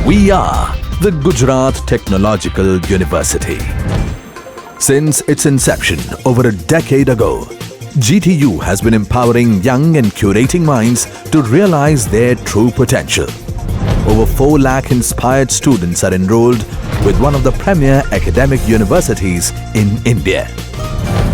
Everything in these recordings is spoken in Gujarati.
We are the Gujarat Technological University. Since its inception over a decade ago, GTU has been empowering young and curating minds to realize their true potential. Over 4 lakh inspired students are enrolled with one of the premier academic universities in India.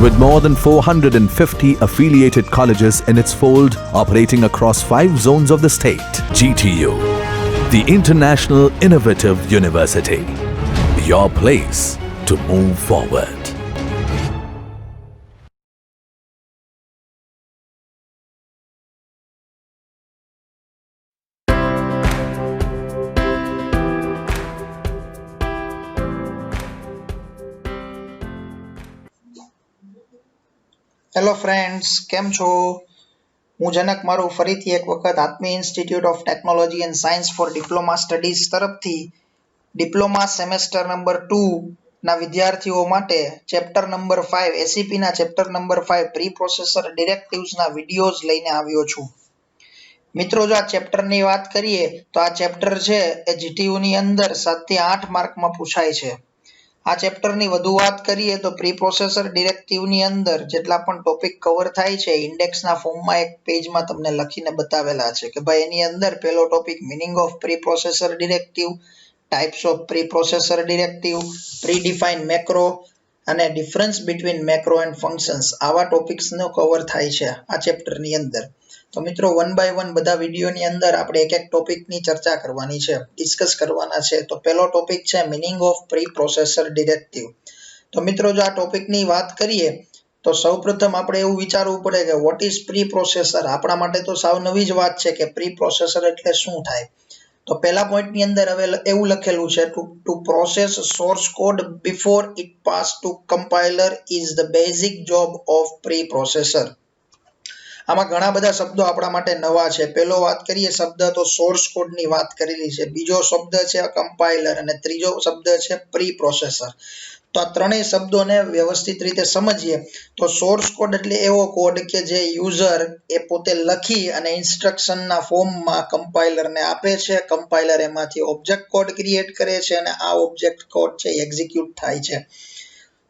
With more than 450 affiliated colleges in its fold operating across 5 zones of the state, GTU, the International Innovative University, your place to move forward. Hello friends, કેમ છો? હું જનક મારું ફરીથી એક વખત Atmiya institute of technology and science for diploma studies તરફથી ડિપ્લોમા સેમેસ્ટર નંબર 2 ના વિદ્યાર્થીઓ માટે ચેપ્ટર નંબર 5 એસીપી ના chapter number 5 pre processor directives ના વિડિયોઝ લઈને આવ્યો છું. મિત્રો, જો આ ચેપ્ટરની વાત કરીએ તો આ ચેપ્ટર છે એ જીટીયુ ની અંદર 7 થી 8 માર્કમાં પૂછાય છે. આ ચેપ્ટરની વધુ વાત કરીએ તો પ્રી પ્રોસેસર ડિરેક્ટિવની અંદર જેટલા પણ ટોપિક કવર થાય છે ઇન્ડેક્સના ફોર્મમાં એક પેજમાં તમને લખીને બતાવેલા છે કે ભાઈ એની અંદર પહેલો topic meaning of pre processor directive, types of pre processor directive, pre defined macro અને difference between macro and functions, આવા ટોપિક્સનો કવર થાય છે આ ચેપ્ટરની અંદર. તો મિત્રો, 1 બાય 1 બધા વિડીયોની અંદર આપણે એક એક ટોપિકની ચર્ચા કરવાની છે, ડિસ્કસ કરવાના છે. તો પહેલો ટોપિક છે meaning of pre processor directive. તો મિત્રો, જો આ ટોપિકની વાત કરીએ તો સૌપ્રથમ આપણે એવું વિચારવું પડે કે વોટ ઇઝ પ્રી પ્રોસેસર. આપણા માટે તો સાવ નવી જ વાત છે કે પ્રી પ્રોસેસર એટલે શું થાય. તો પહેલા પોઈન્ટની અંદર હવે એવું લખેલું છે to process source code before it pass to compiler is the basic job of pre processor. આમાં ઘણા બધા શબ્દો આપણા માટે નવા છે. પહેલો વાત કરીએ શબ્દ તો સોર્સ કોડની વાત કરેલી છે, બીજો શબ્દ છે કમ્પાઇલર અને ત્રીજો શબ્દ છે પ્રી પ્રોસેસર. તો આ ત્રણેય શબ્દોને વ્યવસ્થિત રીતે સમજીએ તો સોર્સ કોડ એટલે એવો કોડ કે જે યુઝર એ પોતે લખી અને ઇન્સ્ટ્રક્શનના ફોર્મમાં કમ્પાઇલરને આપે છે. કમ્પાઇલર એમાંથી ઓબ્જેક્ટ કોડ ક્રિએટ કરે છે અને આ ઓબ્જેક્ટ કોડ છે એક્ઝિક્યુટ થાય છે.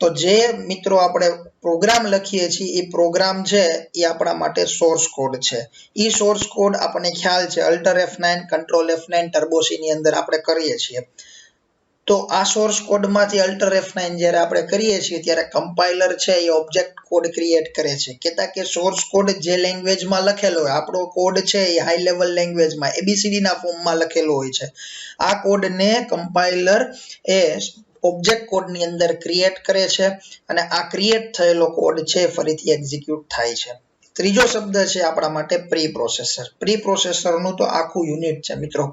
તો જે મિત્રો આપણે પ્રોગ્રામ લખીએ છીએ એ પ્રોગ્રામ છે એ આપણા માટે સોર્સ કોડ છે. એ સોર્સ કોડ આપણને ખ્યાલ છે alter F9 control F9 turbo C ની અંદર આપણે કરીએ છીએ. તો આ સોર્સ કોડમાંથી અલ્ટર F9 જ્યારે આપણે કરીએ છીએ ત્યારે કમ્પાઇલર છે એ ઓબ્જેક્ટ કોડ ક્રિએટ કરે છે. કહેતા કે સોર્સ કોડ જે લેંગ્વેજમાં લખેલો હોય, આપણો કોડ છે એ હાઈ લેવલ લેંગ્વેજમાં ABCD ના ફોર્મમાં લખેલો હોય છે. આ કોડને કમ્પાઇલર એ ઓબ્જેક્ટ કોડની અંદર ક્રિએટ કરે છે અને આ ક્રિએટ થયેલો કોડ છે ફરીથી એક્ઝિક્યુટ થાય છે. ત્રીજો શબ્દ છે આપણા માટે પ્રી પ્રોસેસર. પ્રી પ્રોસેસરનું તો આખું યુનિટ છે મિત્રો.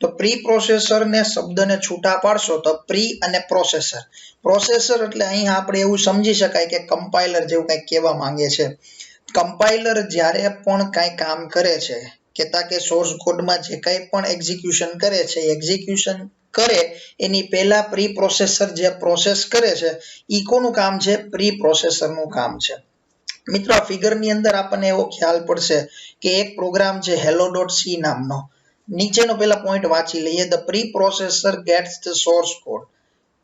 તો પ્રી પ્રોસેસરને શબ્દને છૂટા પાડશો તો પ્રી અને પ્રોસેસર. પ્રોસેસર એટલે અહીં આપણે એવું સમજી શકાય કે કમ્પાઇલર જેવું કંઈક કહેવા માંગે છે. કમ્પાઇલર જ્યારે પણ કાંઈ કામ કરે છે, કહેતા કે સોર્સ કોડમાં જે કંઈ પણ એક્ઝિક્યુશન કરે છે, એક્ઝિક્યુશન કરે એની પહેલા પ્રી પ્રોસેસર જે પ્રોસેસ કરે છે ઈ કોનું કામ છે? પ્રી પ્રોસેસરનું કામ છે. મિત્રો, આ ફિગરની અંદર આપણને એવો ખ્યાલ પડશે કે એક પ્રોગ્રામ છે hello.c નામનો. નીચેનો પહેલા પોઈન્ટ વાંચી લઈએ. The pre processor gets the source code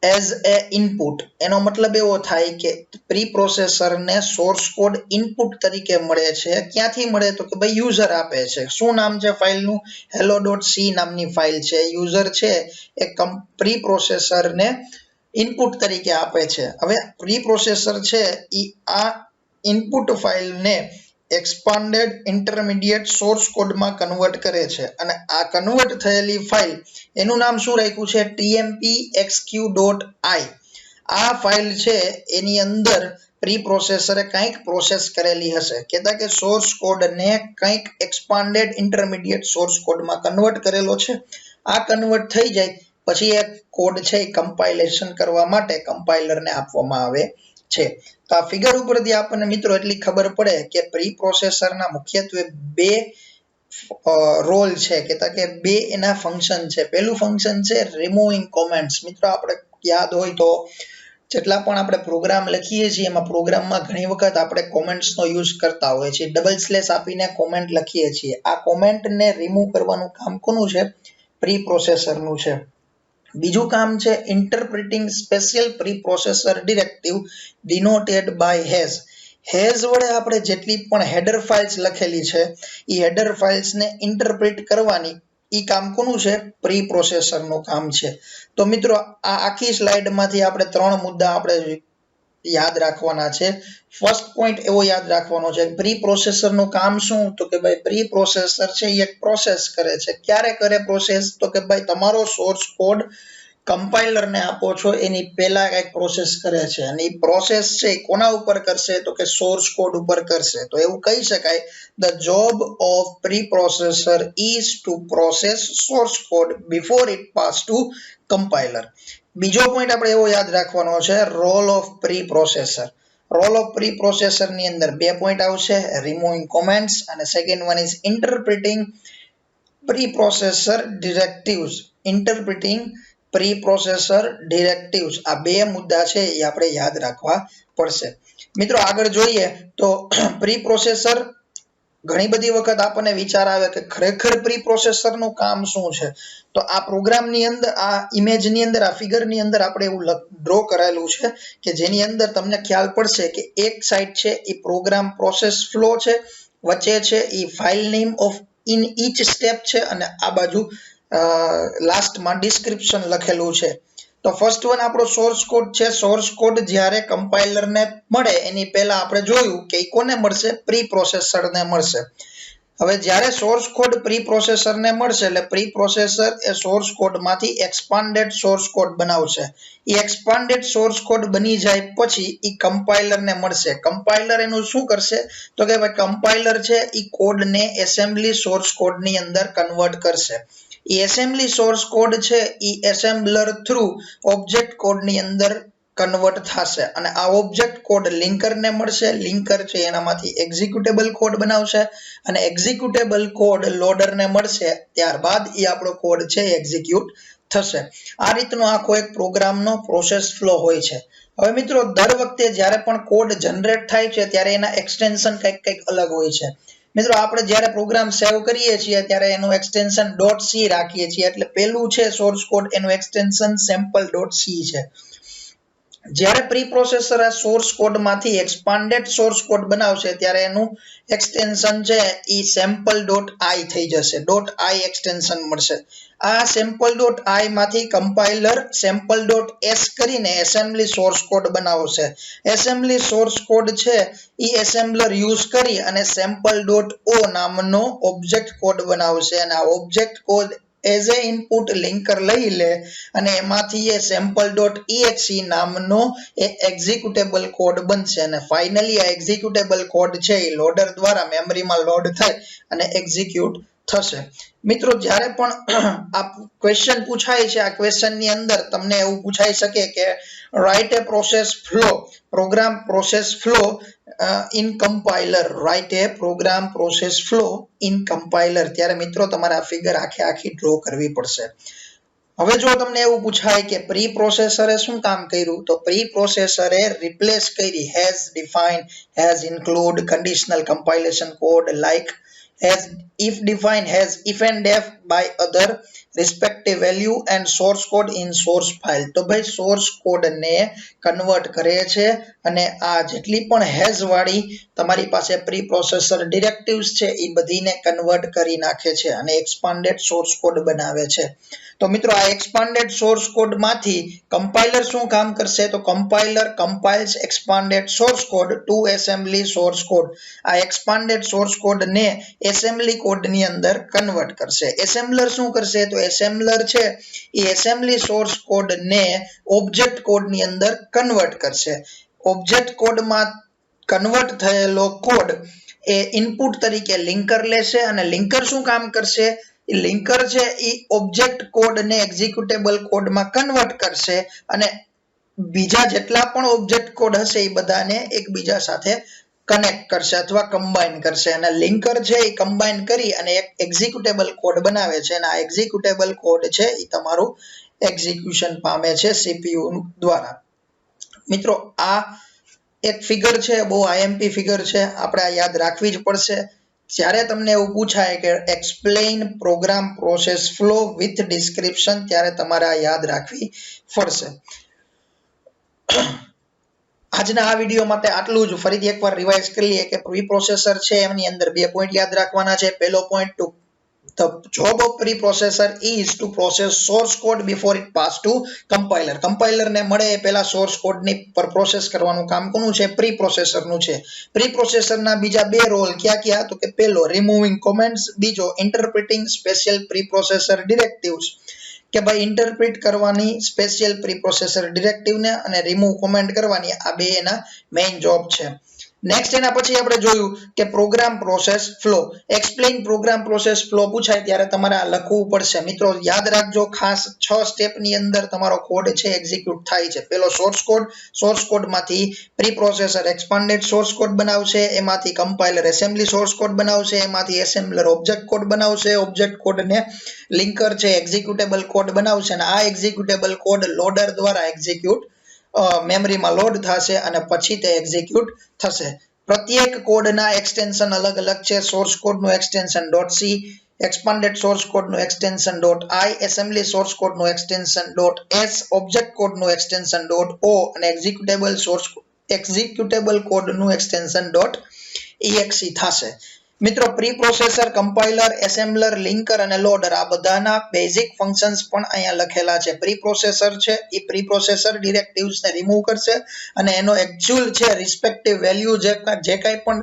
as a input. એનો મતલબ એવો થાય કે પ્રી પ્રોસેસરને સોર્સ કોડ ઇનપુટ તરીકે મળે છે. ક્યાંથી મળે તો કે ભાઈ યુઝર આપે છે. શું નામ છે ફાઇલનું? hello.c નામની ફાઇલ છે. યુઝર છે એ પ્રી પ્રોસેસરને ઇનપુટ તરીકે આપે છે. હવે પ્રી પ્રોસેસર છે એ આ ઇનપુટ ફાઇલને એક્સપાન્ડેડ ઇન્ટરમીડિયેટ સોર્સ કોડમાં કન્વર્ટ કરે છે અને આ કન્વર્ટ થયેલી ફાઇલ એનું નામ શું રાખ્યું છે? tmpxq.i. આ ફાઇલ છે એની અંદર પ્રી પ્રોસેસરે કંઈક પ્રોસેસ કરેલી હશે. કહેતા કે સોર્સ કોડને કંઈક એક્સપાન્ડેડ ઇન્ટરમીડિયેટ સોર્સ કોડમાં કન્વર્ટ કરેલો છે. આ કન્વર્ટ થઈ જાય પછી એ કોડ છે એ કમ્પાઇલેશન કરવા માટે કમ્પાઇલરને આપવામાં આવે છે. તો આ ફિગર ઉપરથી આપણને મિત્રો એટલી ખબર પડે કે પ્રી પ્રોસેસરના મુખ્યત્વે 2 રોલ છે, કહેતા કે 2 એના ફંક્શન છે. પહેલું ફંક્શન છે રિમૂવિંગ કોમેન્ટ્સ. મિત્રો, આપણે યાદ હોય તો જેટલા પણ આપણે પ્રોગ્રામ લખીએ છીએ એમાં પ્રોગ્રામમાં ઘણી વખત આપણે કોમેન્ટ્સનો યુઝ કરતા હોઈએ છીએ. ડબલ સ્લેશ આપીને કોમેન્ટ લખીએ છીએ. આ કોમેન્ટને રિમૂવ કરવાનું કામ કોનું છે? પ્રી પ્રોસેસરનું છે. બીજું કામ છે interpreting special pre processor directive denoted by hash. Hash વડે આપણે જેટલી પણ હેડર ફાઇલ્સ લખેલી છે એ હેડર ફાઇલ્સને ઇન્ટરપ્રિટ કરવાની એ કામ કોનું છે? પ્રી પ્રોસેસરનું કામ છે. તો મિત્રો આ આખી સ્લાઇડમાંથી આપણે 3 મુદ્દા આપણે યાદ રાખવાના છે. ફર્સ્ટ પોઈન્ટ એવો યાદ રાખવાનો છે પ્રી પ્રોસેસરનું કામ શું? તો કે ભાઈ પ્રી પ્રોસેસર છે એ એક પ્રોસેસ કરે છે. ક્યારે કરે પ્રોસેસ? તો કે ભાઈ તમારો સોર્સ કોડ કમ્પાઇલરને આપો છો એની પહેલા કંઈક પ્રોસેસ કરે છે અને એ પ્રોસેસ છે કોના ઉપર કરશે? તો કે સોર્સ કોડ ઉપર કરશે. તો એવું કહી શકાય the job of pre processor is to process source code before it pass to compiler. બીજો પોઈન્ટ આપણે એવો યાદ રાખવાનો છે role of pre processor. Role of pre processor ની અંદર 2 પોઈન્ટ આવશે, રિમૂવિંગ કોમેન્ટ્સ અને second one is interpreting pre processor directives. Interpreting pre processor directives આ 2 મુદ્દા છે એ આપણે યાદ રાખવા પડશે. મિત્રો આગળ જોઈએ તો પ્રી પ્રોસેસર ઘણી બધી વખત આપણને વિચાર આવે કે ખરેખર પ્રી પ્રોસેસરનું કામ શું છે? તો આ પ્રોગ્રામની અંદર આ ઇમેજની અંદર આ ફિગરની અંદર આપણે એવું ડ્રો કરેલું છે કે જેની અંદર તમને ખ્યાલ પડશે કે એક સાઈડ છે એ પ્રોગ્રામ પ્રોસેસ ફ્લો છે, વચ્ચે છે એ file name of in each step છે અને આ બાજુ લાસ્ટમાં ડિસ્ક્રિપ્શન લખેલું છે. તો ફર્સ્ટ વન આપણો સોર્સ કોડ છે. સોર્સ કોડ જ્યારે કમ્પાઇલરને મળે એની પહેલા આપણે જોયું કે એ કોને મળશે? પ્રી પ્રોસેસરને મળશે. હવે જ્યારે સોર્સ કોડ પ્રી પ્રોસેસરને મળશે એટલે પ્રી પ્રોસેસર એ સોર્સ કોડમાંથી એક્સપાન્ડેડ સોર્સ કોડ બનાવશે. એ એક્સપાન્ડેડ સોર્સ કોડ બની જાય પછી એ કમ્પાઇલરને મળશે. કમ્પાઇલર એનું શું કરશે? તો કે ભાઈ કમ્પાઇલર છે એ કોડને એસેમ્બલી સોર્સ કોડની અંદર કન્વર્ટ કરશે. એ એસેમ્બલી સોર્સ કોડ છે એ એસેમ્બલર થ્રુ ઓબ્જેક્ટ કોડની અંદર કન્વર્ટ થશે અને આ ઓબ્જેક્ટ કોડ લિંકરને મળશે. લિંકર છે એનામાંથી એક્ઝિક્યુટેબલ કોડ બનાવશે અને એક્ઝિક્યુટેબલ કોડ લોડરને મળશે. ત્યારબાદ એ આપણો કોડ છે એક્ઝિક્યુટ થશે. આ રીતનો આખો એક પ્રોગ્રામનો પ્રોસેસ ફ્લો હોય છે. હવે મિત્રો દર વખતે જ્યારે પણ કોડ જનરેટ થાય છે ત્યારે એના એક્સટેન્શન કંઈક અલગ હોય છે. મિત્રો આપણે જ્યારે પ્રોગ્રામ સેવ કરીએ છીએ ત્યારે એનું એક્સટેન્શન .c રાખીએ છીએ. એટલે પહેલું છે સોર્સ કોડ એનું એક્સટેન્શન sample.c છે. જ્યારે પ્રી પ્રોસેસર આ સોર્સ કોડમાંથી એક્સપાન્ડેડ સોર્સ કોડ બનાવશે ત્યારે એનું એક્સટેન્શન છે એ sample.i થઈ જશે. .i એક્સટેન્શન મળશે. આ sample.i માંથી કમ્પાઇલર sample.s કરીને એસેમ્બલી સોર્સ કોડ બનાવશે. એસેમ્બલી સોર્સ કોડ છે એ એસેમ્બલર યુઝ કરી અને sample.o નામનો ઓબ્જેક્ટ કોડ બનાવશે અને આ object code as a input linker લઈ લે અને એમાંથી એ sample.exe નામનો એ એક્ઝિક્યુટેબલ કોડ બનશે અને ફાઇનલી આ એક્ઝિક્યુટેબલ કોડ છે એ લોડર દ્વારા મેમરીમાં લોડ થાય અને એક્ઝિક્યુટ થશે. મિત્રો જ્યારે પણ આ ક્વેશ્ચન પૂછાય છે આ ક્વેશ્ચનની અંદર તમને એવું પૂછાઈ શકે કે write a process flow program process flow in compiler. Write a program process flow in compiler. ત્યારે મિત્રો તમારે આ ફિગર આખી ડ્રો કરવી પડશે. હવે જો તમને એવું પૂછાય કે પ્રી પ્રોસેસરે શું કામ કર્યું? તો પ્રી પ્રોસેસરે રિપ્લેસ કરી has define, has include, conditional compilation code like has if define has if and f by other respective value and source code in source file. તો ભાઈ સોર્સ કોડ ને કન્વર્ટ કરે છે અને આ જેટલી પણ હેઝ વાળી તમારી પાસે પ્રી પ્રોસેસર ડિરેક્ટિવ્સ છે એ બધીને કન્વર્ટ કરી નાખે છે અને એક્સપાન્ડેડ સોર્સ કોડ બનાવે છે. તો મિત્રો આ એક્સપાન્ડેડ સોર્સ કોડ માંથી કમ્પાઇલર શું કામ કરશે? તો compiler compiles expanded source code to assembly source code. આ એક્સપાન્ડેડ સોર્સ કોડ ને એસેમ્બલી કોડની અંદર કન્વર્ટ કરશે. એસેમ્બલર શું કરશે? તો એસેમ્બલર છે એ એસેમ્બલી સોર્સ કોડ ને ઓબ્જેક્ટ કોડની અંદર કન્વર્ટ કરશે. ઓબ્જેક્ટ કોડમાં કન્વર્ટ થયેલો કોડ એ ઇનપુટ તરીકે લિંકર લેશે અને લિંકર શું કામ કરશે? લિંકર છે એ ઓબ્જેક્ટ કોડને એક્ઝિક્યુટેબલ કોડમાં કન્વર્ટ કરશે અને બીજા જેટલા પણ ઓબ્જેક્ટ કોડ હશે એ બધાને એકબીજા સાથે કનેક્ટ કરશે અથવા કમ્બાઈન કરશે અને લિંકર છે એ કમ્બાઈન કરી અને એક એક્ઝિક્યુટેબલ કોડ બનાવે છે અને આ એક્ઝિક્યુટેબલ કોડ છે એ તમારું એક્ઝિક્યુશન પામે છે સીપીયુ દ્વારા. મિત્રો આ એક ફિગર છે, બહુ આઈએમપી ફિગર છે, આપણે આ યાદ રાખવી જ પડશે. જ્યારે તમને એવું પૂછાય કે explain program process flow with description, ત્યારે તમારે આ યાદ રાખવી પડશે. આજના આ વિડીયો માટે આટલું જ. ફરીથી એકવાર રિવાઇઝ કરી લઈએ કે પ્રીપ્રોસેસર છે એમની અંદર 2 પોઈન્ટ યાદ રાખવાના છે. પહેલો point, the job of preprocessor is to process source code before it pass to compiler. Compiler ને મળે એ પહેલા સોર્સ કોડ ની પર પ્રોસેસ કરવાનું કામ કોનું છે? પ્રીપ્રોસેસર નું છે. પ્રીપ્રોસેસર ના બીજા 2 રોલ ક્યાં ક્યાં? તો કે પહેલો રિમૂવિંગ કમેન્ટ્સ, બીજો ઇન્ટરપ્રિટિંગ સ્પેશિયલ પ્રીપ્રોસેસર ડિરેક્ટિવ્સ, કે ભાઈ ઇન્ટરપ્રિટ કરવાની સ્પેશિયલ પ્રીપ્રોસેસર ડિરેક્ટિવ ને અને રિમૂવ કોમેન્ટ કરવાની, આ બે એના મેઇન જોબ છે. નેક્સ્ટ એના પછી આપણે જોયું કે program process flow. Explain program process flow પૂછાય ત્યારે તમારે આ લખવું પડશે. મિત્રો યાદ રાખજો, ખાસ 6 સ્ટેપ ની અંદર તમારો કોડ છે એક્ઝિક્યુટ થાય છે. પેલો સોર્સ કોડ માંથી પ્રીપ્રોસેસર એક્સપાન્ડેડ સોર્સ કોડ બનાવશે, એમાંથી કમ્પાઇલર એસેમ્બલી સોર્સ કોડ બનાવશે, એમાંથી એસેમ્બલર ઓબ્જેક્ટ કોડ બનાવશે, ઓબ્જેક્ટ કોડને લિંકર છે એક્ઝિક્યુટેબલ કોડ બનાવશે, અને આ એક્ઝિક્યુટેબલ કોડ લોડર દ્વારા એક્ઝિક્યુટ મેમરીમાં લોડ થશે અને પછી તે એક્ઝિક્યુટ થશે. પ્રત્યેક કોડના એક્સટેન્શન અલગ અલગ છે. સોર્સ કોડનું એક્સટેન્શન .c, એક્સપાન્ડેડ સોર્સ કોડનું એક્સટેન્શન .i, એસેમ્બલી સોર્સ કોડનું એક્સટેન્શન .s, ઓબ્જેક્ટ કોડનું એક્સટેન્શન .o અને એક્ઝિક્યુટેબલ કોડનું એક્સટેન્શન .exe થશે. મિત્રો પ્રીપ્રોસેસર, કમ્પાઇલર, એસેમ્બલર, લિંકર અને લોડર આ બધાના બેઝિક ફંક્શન્સ પણ અહીંયા લખેલા છે. પ્રીપ્રોસેસર છે એ પ્રીપ્રોસેસર ડિરેક્ટિવ્સ ને રિમૂવ કરશે અને એનો એક્ચ્યુઅલ છે રિસ્પેક્ટિવ વેલ્યુ જે કાંઈ પણ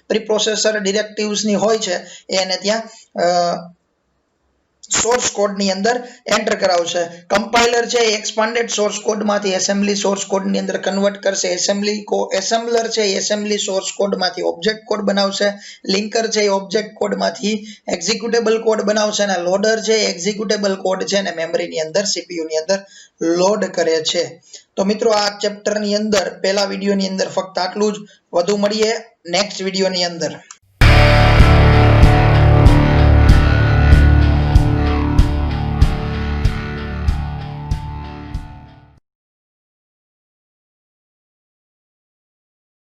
પ્રીપ્રોસેસર ડિરેક્ટિવ્સ ની હોય છે એને ત્યાં સોર્સ કોડ ની અંદર એન્ટર કરાવશે. કમ્પાઇલર છે એ એક્સપાન્ડેડ સોર્સ કોડ માંથી એસેમ્બલી સોર્સ કોડ ની અંદર કન્વર્ટ કરશે. એસેમ્બલર છે એ એસેમ્બલી સોર્સ કોડ માંથી ઓબ્જેક્ટ કોડ બનાવશે. લિંકર છે એ ઓબ્જેક્ટ કોડ માંથી એક્ઝિક્યુટેબલ કોડ બનાવશે અને લોડર છે એ એક્ઝિક્યુટેબલ કોડ છે અને મેમરી ની અંદર CPU ની અંદર લોડ કરે છે. તો મિત્રો આ ચેપ્ટર ની અંદર પહેલા વિડીયો ની અંદર ફક્ત આટલું જ. વધુ મળીએ નેક્સ્ટ વિડીયો ની અંદર.